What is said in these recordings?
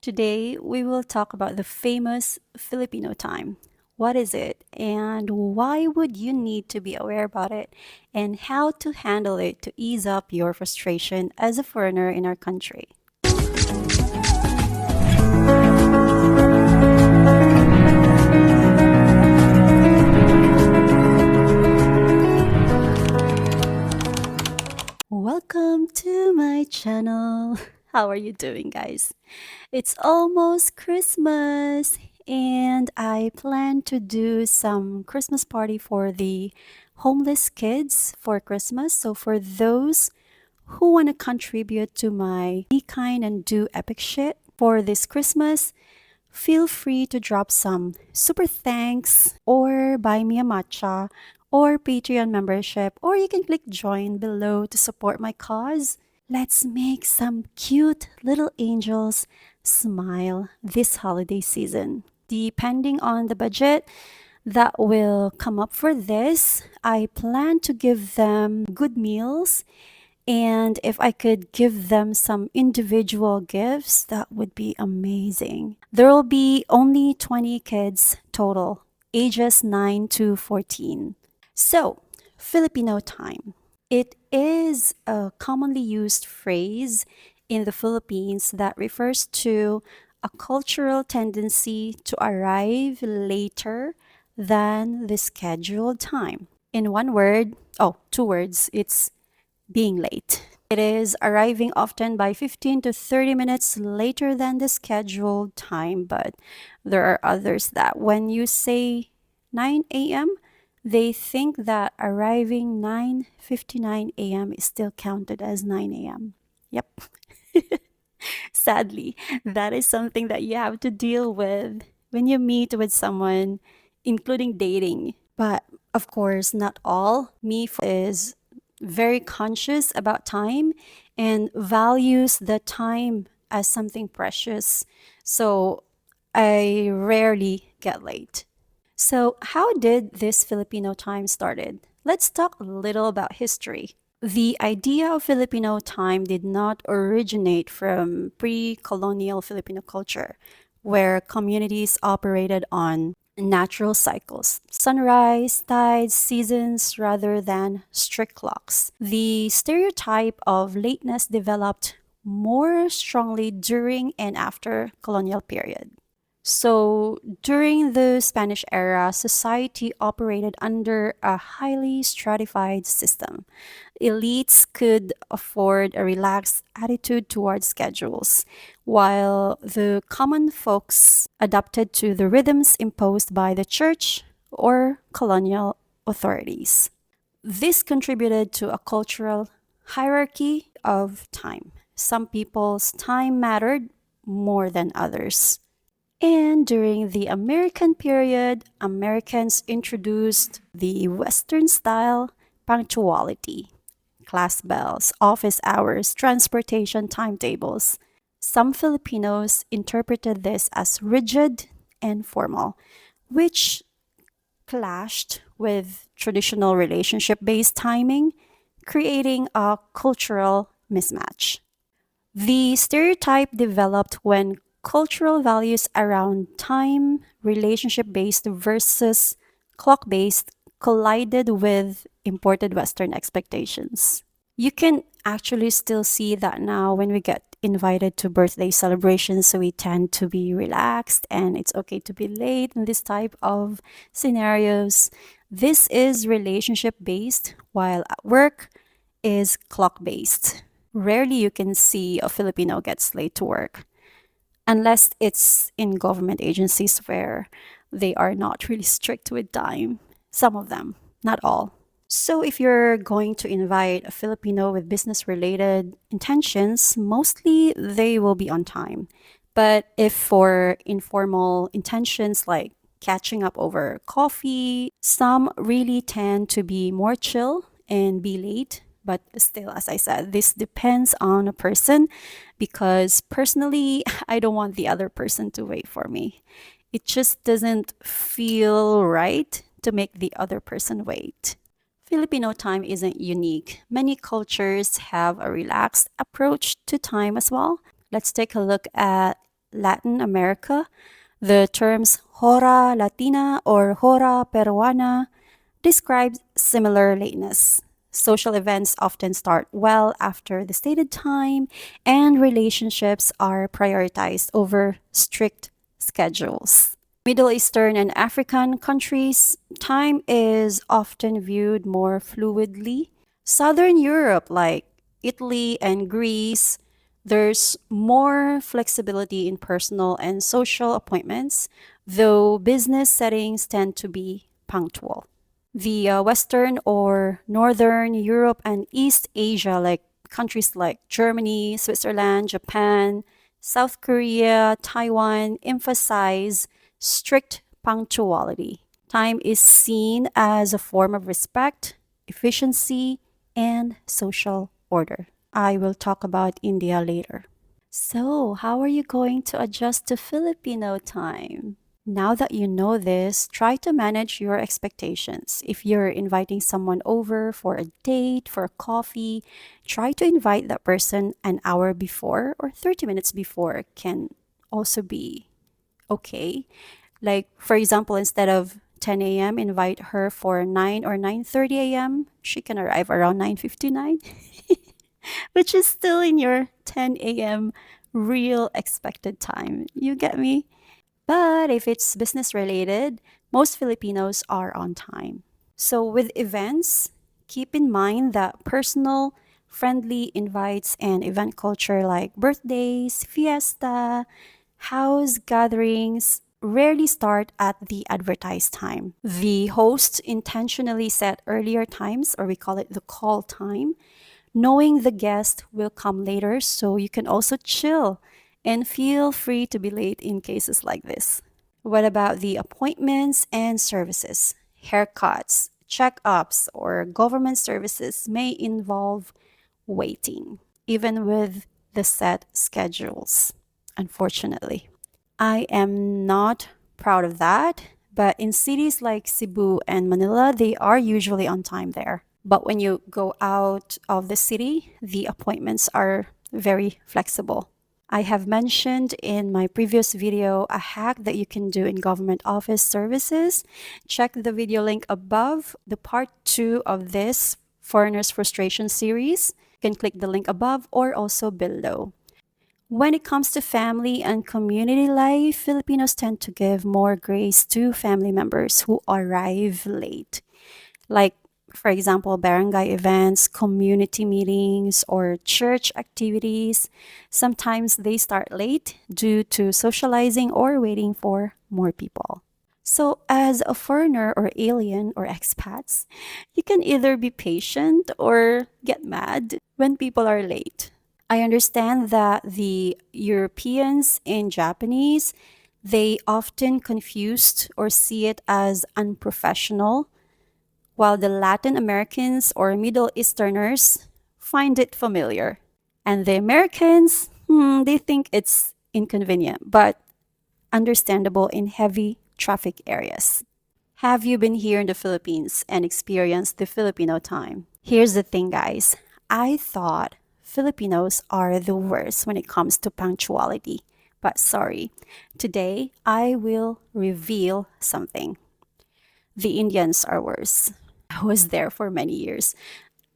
Today, we will talk about the famous Filipino time. What is it, and why would you need to be aware about it, and how to handle it to ease up your frustration as a foreigner in our country? Welcome to my channel. How are you doing, guys? It's almost Christmas, and I plan to do some Christmas party for the homeless kids for Christmas. So, for those who want to contribute to my Be Kind and Do Epic Shit for this Christmas, feel free to drop some super thanks or buy me a matcha or Patreon membership, or you can click join below to support my cause. Let's make some cute little angels smile this holiday season. Depending on the budget that will come up for this, I plan to give them good meals, and if I could give them some individual gifts, that would be amazing. There will be only 20 kids total, ages 9 to 14. So, Filipino time. It is a commonly used phrase in the Philippines that refers to a cultural tendency to arrive later than the scheduled time. In one word, oh, two words, it's being late. It is arriving often by 15 to 30 minutes later than the scheduled time, but there are others that when you say 9 a.m., they think that arriving 9:59 a.m. is still counted as 9 a.m. Yep. Sadly, that is something that you have to deal with when you meet with someone, including dating. But of course, not all. Me is very conscious about time and values the time as something precious. So I rarely get late. So, how did this Filipino time started? Let's talk a little about history. The idea of Filipino time did not originate from pre-colonial Filipino culture, where communities operated on natural cycles, sunrise, tides, seasons, rather than strict clocks. The stereotype of lateness developed more strongly during and after colonial period. So, during the Spanish era, society operated under a highly stratified system. Elites could afford a relaxed attitude towards schedules, while the common folks adapted to the rhythms imposed by the church or colonial authorities. This contributed to a cultural hierarchy of time. Some people's time mattered more than others. And during the American period, Americans introduced the Western style punctuality, class bells, office hours, transportation timetables. Some Filipinos interpreted this as rigid and formal, which clashed with traditional relationship based timing, creating a cultural mismatch. The stereotype developed when cultural values around time, relationship based versus clock based, collided with imported Western expectations. You can actually still see that now when we get invited to birthday celebrations, so we tend to be relaxed and it's okay to be late in this type of scenarios. This is relationship based, while at work is clock based. Rarely you can see a Filipino gets late to work unless it's in government agencies where they are not really strict with time. Some of them, not all. So, if you're going to invite a Filipino with business related intentions, mostly they will be on time. But if for informal intentions like catching up over coffee, some really tend to be more chill and be late. But still, as I said, this depends on a person because personally, I don't want the other person to wait for me. It just doesn't feel right to make the other person wait. Filipino time isn't unique. Many cultures have a relaxed approach to time as well. Let's take a look at Latin America, the terms hora latina or hora peruana describe similar lateness. Social events often start well after the stated time, and relationships are prioritized over strict schedules. Middle Eastern and African countries, time is often viewed more fluidly. Southern Europe, like Italy and Greece, there's more flexibility in personal and social appointments, though business settings tend to be punctual. The Western or Northern Europe and East Asia, like countries like Germany, Switzerland, Japan, South Korea, Taiwan, emphasize strict punctuality. Time is seen as a form of respect, efficiency, and social order. I will talk about India later. So, how are you going to adjust to Filipino time? Now that you know this, try to manage your expectations. If you're inviting someone over for a date, for a coffee, try to invite that person an hour before or 30 minutes before can also be okay. Like, for example, instead of 10 a.m., invite her for 9 or 9:30 a.m. She can arrive around 9:59, which is still in your 10 a.m. real expected time. You get me? But if it's business related, most Filipinos are on time. So with events, keep in mind that personal, friendly invites and event culture like birthdays, fiesta, house gatherings rarely start at the advertised time. The host intentionally set earlier times, or we call it the call time, knowing the guest will come later so you can also chill and feel free to be late in cases like this. What about the appointments and services? Haircuts, checkups, or government services may involve waiting, even with the set schedules, unfortunately. I am not proud of that, but in cities like Cebu and Manila, they are usually on time there. But when you go out of the city, the appointments are very flexible. I have mentioned in my previous video a hack that you can do in government office services. Check the video link above, the part 2 of this Foreigners Frustration series. You can click the link above or also below. When it comes to family and community life, Filipinos tend to give more grace to family members who arrive late. Like, for example, barangay events, community meetings, or church activities. Sometimes they start late due to socializing or waiting for more people. So, as a foreigner or alien or expats, you can either be patient or get mad when people are late. I understand that the Europeans and Japanese, they often confused or see it as unprofessional, while the Latin Americans or Middle Easterners find it familiar. And the Americans, they think it's inconvenient, but understandable in heavy traffic areas. Have you been here in the Philippines and experienced the Filipino time? Here's the thing, guys. I thought Filipinos are the worst when it comes to punctuality. But sorry, today I will reveal something. The Indians are worse. I was there for many years.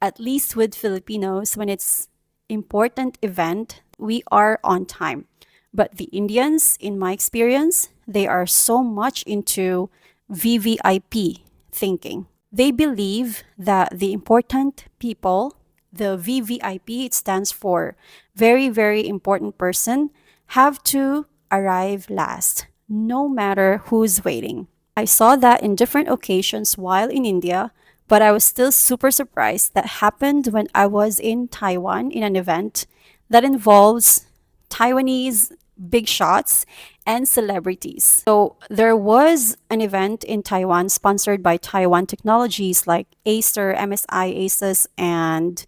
At least with Filipinos, when it's important event, we are on time. But the Indians, in my experience, they are so much into VVIP thinking. They believe that the important people, the VVIP, it stands for very, very important person, have to arrive last, no matter who's waiting. I saw that in different occasions while in India, but I was still super surprised that happened when I was in Taiwan in an event that involves Taiwanese big shots and celebrities. So there was an event in Taiwan sponsored by Taiwan Technologies like Acer, MSI, Asus, and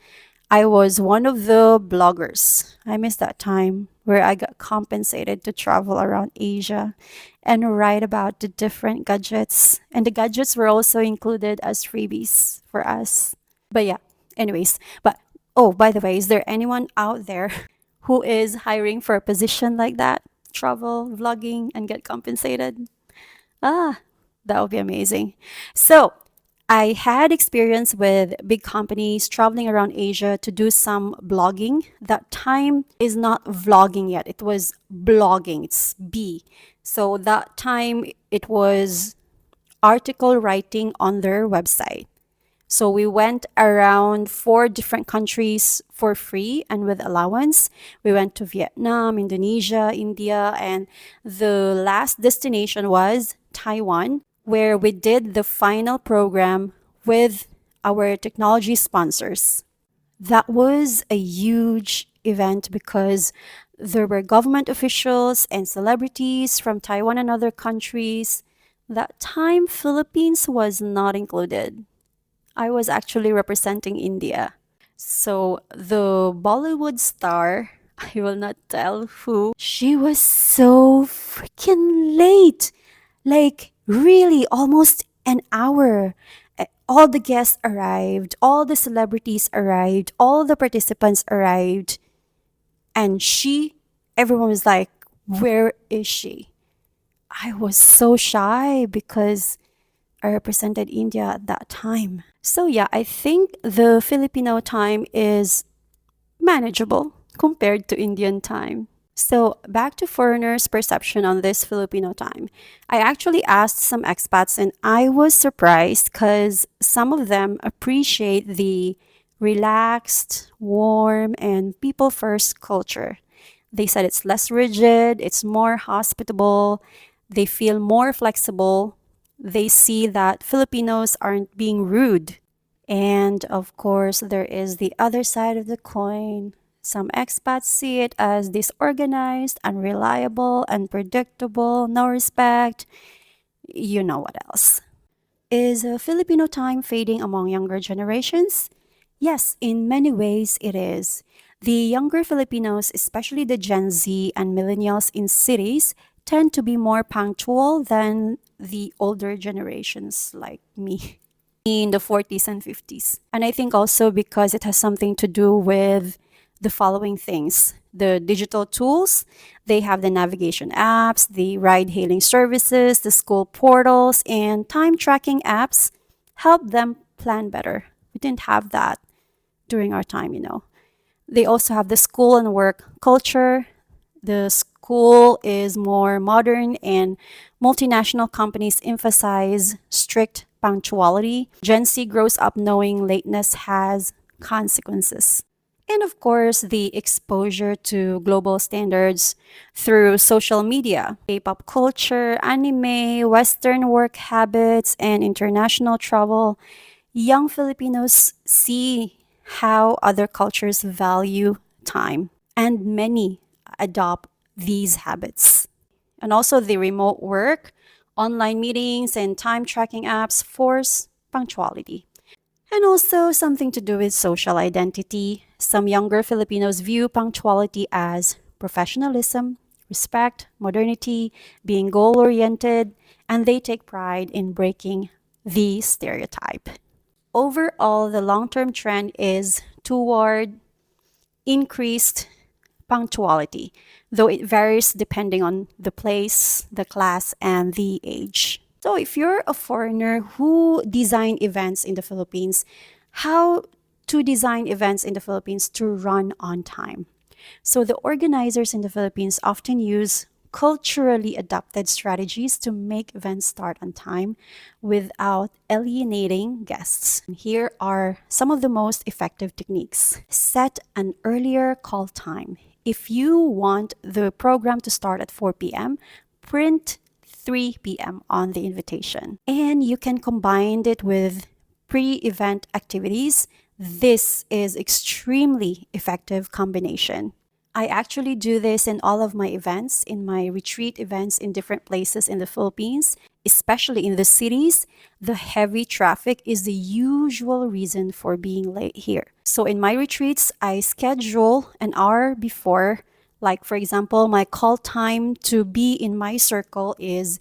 I was one of the bloggers. I miss that time where I got compensated to travel around Asia and write about the different gadgets. And the gadgets were also included as freebies for us. But yeah, anyways. But oh, by the way, is there anyone out there who is hiring for a position like that? travel, vlogging, and get compensated. Ah, that would be amazing. So, I had experience with big companies traveling around Asia to do some blogging. That time is not vlogging yet. It was blogging. It's B. So that time it was article writing on their website. So we went around four different countries for free and with allowance. We went to Vietnam, Indonesia, India, and the last destination was Taiwan, where we did the final program with our technology sponsors. That was a huge event because there were government officials and celebrities from Taiwan and other countries. That time, Philippines was not included. I was actually representing India. So the Bollywood star, I will not tell who, she was so freaking late. Like, really, almost an hour. All the guests arrived, all the celebrities arrived, all the participants arrived. And everyone was like, where is she? I was so shy because I represented India at that time. So, yeah, I think the Filipino time is manageable compared to Indian time. So, back to foreigners' perception on this Filipino time. I actually asked some expats and I was surprised because some of them appreciate the relaxed, warm, and people first culture. They said it's less rigid, it's more hospitable, they feel more flexible. They see that Filipinos aren't being rude. And of course, there is the other side of the coin. Some expats see it as disorganized, unreliable, unpredictable, no respect. You know what else. Is Filipino time fading among younger generations? Yes, in many ways it is. The younger Filipinos, especially the Gen Z and millennials in cities, tend to be more punctual than the older generations like me in the 40s and 50s. And I think also because it has something to do with the following things: the digital tools, they have the navigation apps, the ride hailing services, the school portals, and time tracking apps help them plan better. We didn't have that during our time. They also have the school and work culture. The school is more modern and multinational companies emphasize strict punctuality. Gen Z grows up knowing lateness has consequences. And of course, the exposure to global standards through social media, K-pop culture, anime, Western work habits, and international travel. Young Filipinos see how other cultures value time, and many adopt these habits. And also, the remote work, online meetings, and time tracking apps force punctuality. And also, something to do with social identity. Some younger Filipinos view punctuality as professionalism, respect, modernity, being goal oriented, and they take pride in breaking the stereotype. Overall, the long term trend is toward increased punctuality, though it varies depending on the place, the class, and the age. So, if you're a foreigner who design events in the Philippines, how to design events in the Philippines to run on time? So, the organizers in the Philippines often use culturally adapted strategies to make events start on time without alienating guests. Here are some of the most effective techniques. Set an earlier call time. If you want the program to start at 4 p.m., print 3 p.m. on the invitation. And you can combine it with pre-event activities. This is extremely effective combination. I actually do this in all of my events, in my retreat events in different places in the Philippines, especially in the cities. The heavy traffic is the usual reason for being late here. So in my retreats, I schedule an hour before. Like, for example, my call time to be in my circle is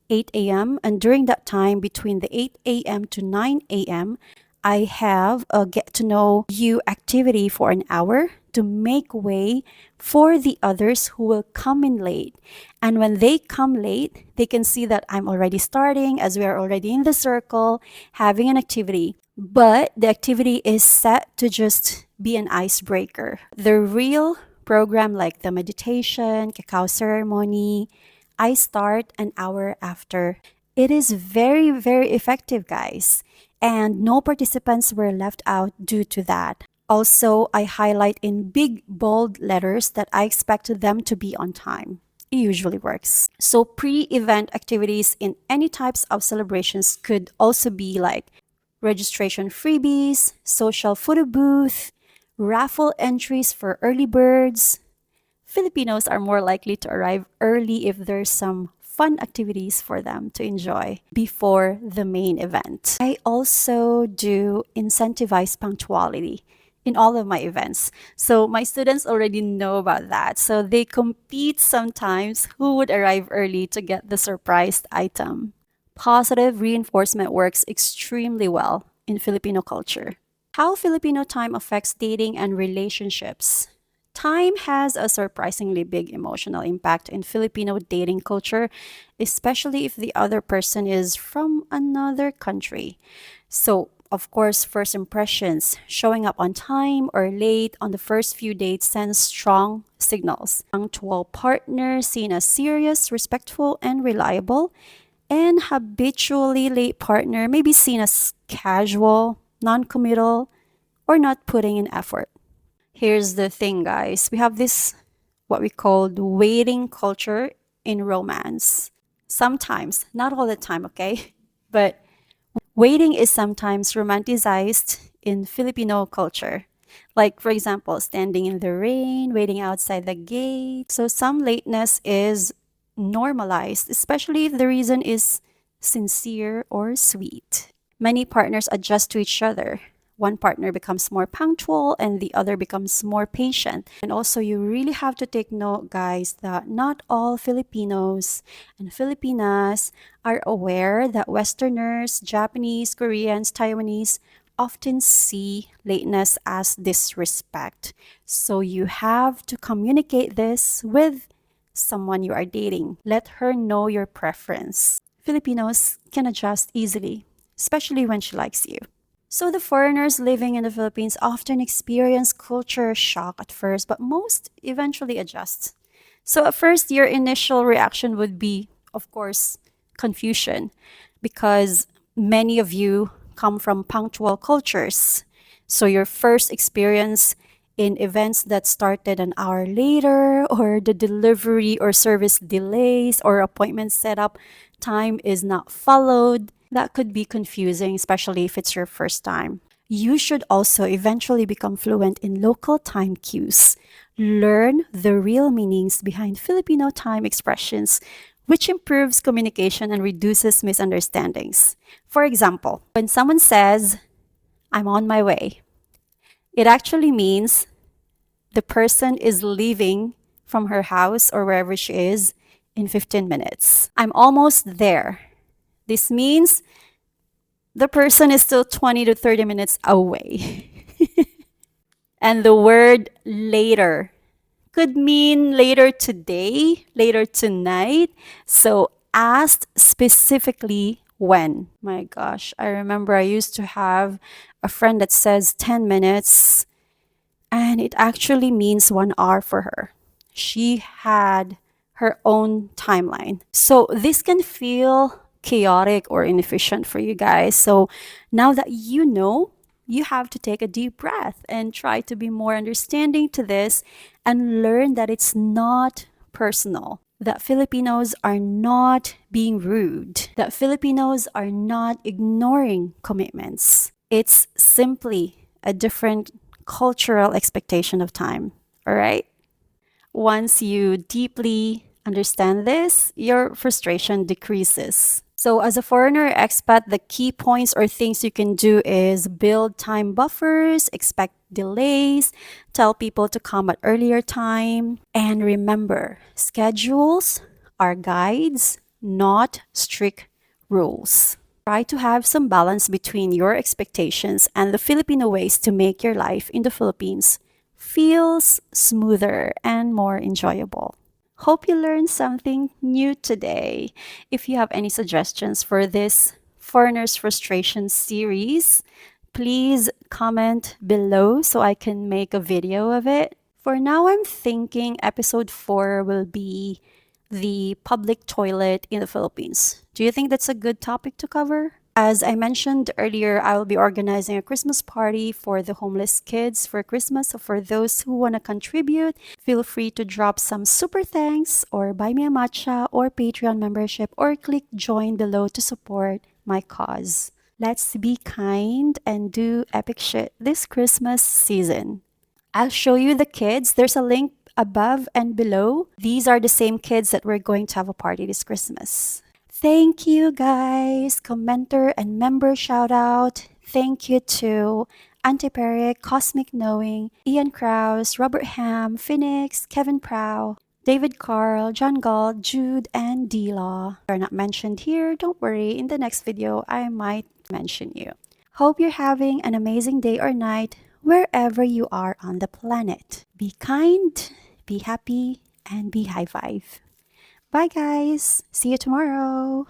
8 a.m. And during that time, between the 8 a.m. to 9 a.m., I have a get to know you activity for an hour to make way for the others who will come in late. And when they come late, they can see that I'm already starting as we are already in the circle having an activity. But the activity is set to just be an icebreaker. The real program, like the meditation, cacao ceremony, I start an hour after. It is very, very effective, guys. And no participants were left out due to that. Also, I highlight in big, bold letters that I expect them to be on time. It usually works. So, pre event activities in any types of celebrations could also be like registration freebies, social photo booth, raffle entries for early birds. Filipinos are more likely to arrive early if there's some fun activities for them to enjoy before the main event. I also do incentivize punctuality in all of my events. So my students already know about that. So they compete sometimes who would arrive early to get the surprised item. Positive reinforcement works extremely well in Filipino culture. How Filipino time affects dating and relationships. Time has a surprisingly big emotional impact in Filipino dating culture, especially if the other person is from another country. So, of course, first impressions, showing up on time or late on the first few dates sends strong signals. Punctual partner seen as serious, respectful, and reliable, and habitually late partner may be seen as casual, non-committal, or not putting in effort. Here's the thing, guys. We have this what we call the waiting culture in romance. Sometimes, not all the time, okay? But waiting is sometimes romanticized in Filipino culture. Like, for example, standing in the rain, waiting outside the gate. So, some lateness is normalized, especially if the reason is sincere or sweet. Many partners adjust to each other. One partner becomes more punctual and the other becomes more patient. And also, you really have to take note, guys, that not all Filipinos and Filipinas are aware that Westerners, Japanese, Koreans, Taiwanese often see lateness as disrespect. So, you have to communicate this with someone you are dating. Let her know your preference. Filipinos can adjust easily, especially when she likes you. So the foreigners living in the Philippines often experience culture shock at first, but most eventually adjust. So at first, your initial reaction would be, of course, confusion, because many of you come from punctual cultures. So your first experience in events that started an hour later, or the delivery or service delays, or appointment setup time is not followed, that could be confusing, especially if it's your first time. You should also eventually become fluent in local time cues. Learn the real meanings behind Filipino time expressions, which improves communication and reduces misunderstandings. For example, when someone says, "I'm on my way," it actually means the person is leaving from her house or wherever she is in 15 minutes. "I'm almost there." This means the person is still 20 to 30 minutes away. And the word later could mean later today, later tonight. So asked specifically when. My gosh, I remember I used to have a friend that says 10 minutes, and it actually means 1 hour for her. She had her own timeline. So this can feel chaotic or inefficient for you guys. So now that you know, you have to take a deep breath and try to be more understanding to this and learn that it's not personal. That Filipinos are not being rude. That Filipinos are not ignoring commitments. It's simply a different cultural expectation of time. All right? Once you deeply understand this, your frustration decreases. So, as a foreigner expat, the key points or things you can do is build time buffers, expect delays, tell people to come at earlier time, and remember, schedules are guides, not strict rules. try to have some balance between your expectations and the Filipino ways to make your life in the Philippines feels smoother and more enjoyable. Hope you learned something new today. If you have any suggestions for this Foreigner's Frustration series, please comment below so I can make a video of it. For now, I'm thinking episode 4 will be the public toilet in the Philippines. Do you think that's a good topic to cover? As I mentioned earlier, I will be organizing a Christmas party for the homeless kids for Christmas. So for those who want to contribute, feel free to drop some super thanks or buy me a matcha or Patreon membership or click join below to support my cause. Let's be kind and do epic shit this Christmas season. I'll show you the kids. There's a link above and below. These are the same kids that we're going to have a party this Christmas. Thank you guys. Commenter and member shout out. Thank you to Antiperic, Cosmic Knowing, Ian Krause, Robert Ham, Phoenix, Kevin Prow, David Carl, John Gall, Jude, and D-Law. Are not mentioned here. Don't worry. In the next video, I might mention you. Hope you're having an amazing day or night wherever you are on the planet. Be kind, be happy, and be high five. Bye, guys. See you tomorrow.